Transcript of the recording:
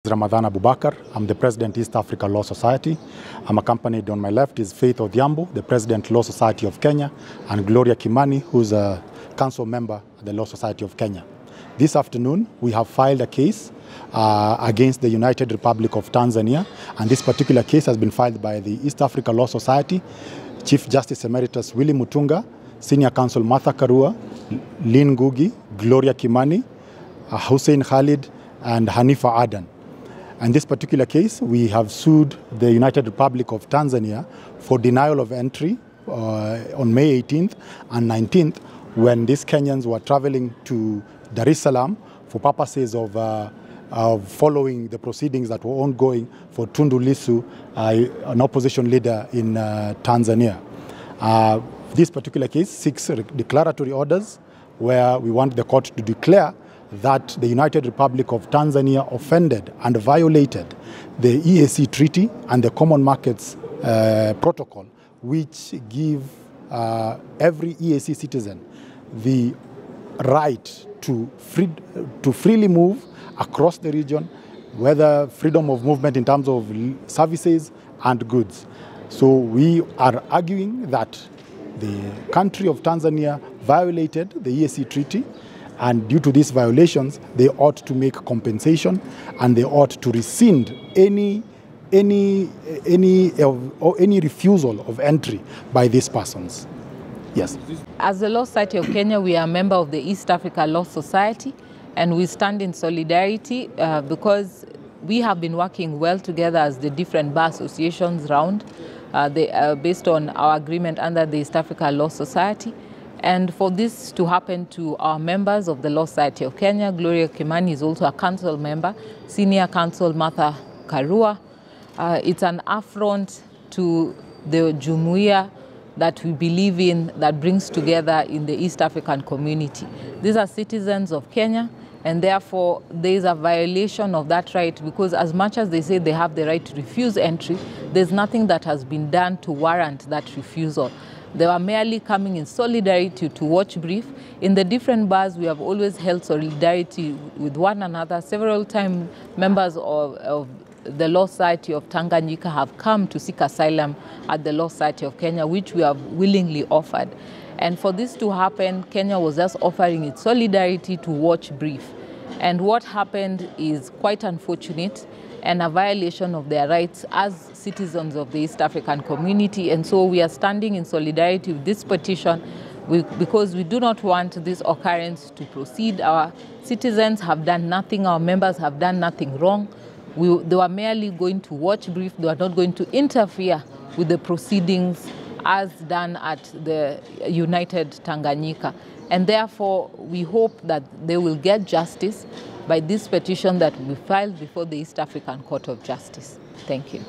Ramadan Abubakar. I'm the President, East Africa Law Society. I'm accompanied on my left is Faith Odhiambo, the President, Law Society of Kenya, and Gloria Kimani, who's a council member at the Law Society of Kenya. This afternoon, we have filed a case against the United Republic of Tanzania, and this particular case has been filed by the East Africa Law Society, Chief Justice Emeritus Willy Mutunga, Senior Counsel Martha Karua, Lynn Ngugi, Gloria Kimani, Hussein Khalid, and Hanifa Adan. In this particular case, we have sued the United Republic of Tanzania for denial of entry on May 18th and 19th when these Kenyans were traveling to Dar es Salaam for purposes of following the proceedings that were ongoing for Tundu Lissu, an opposition leader in Tanzania. This particular case seeks declaratory orders where we want the court to declare that the United Republic of Tanzania offended and violated the EAC Treaty and the Common Markets Protocol, which give every EAC citizen the right to freely move across the region, whether freedom of movement in terms of services and goods. So we are arguing that the country of Tanzania violated the EAC Treaty, and due to these violations, they ought to make compensation and they ought to rescind any refusal of entry by these persons. Yes. As the Law Society of Kenya, we are a member of the East Africa Law Society, and we stand in solidarity because we have been working well together as the different bar associations round, based on our agreement under the East Africa Law Society. And for this to happen to our members of the Law Society of Kenya, Gloria Kimani is also a council member, Senior Counsel Martha Karua. It's an affront to the Jumuiya that we believe in, that brings together in the East African community. These are citizens of Kenya, and therefore there is a violation of that right, because as much as they say they have the right to refuse entry, there's nothing that has been done to warrant that refusal. They were merely coming in solidarity to watch brief. In the different bars, we have always held solidarity with one another. Several times, members of the Law Society of Tanganyika have come to seek asylum at the Law Society of Kenya, which we have willingly offered. And for this to happen, Kenya was just offering its solidarity to watch brief. And what happened is quite unfortunate and a violation of their rights as citizens of the East African community. And so we are standing in solidarity with this petition because we do not want this occurrence to proceed. Our citizens have done nothing, our members have done nothing wrong. They were merely going to watch brief, they were not going to interfere with the proceedings as done at the United Tanganyika. And therefore, we hope that they will get justice by this petition that we filed before the East African Court of Justice. Thank you.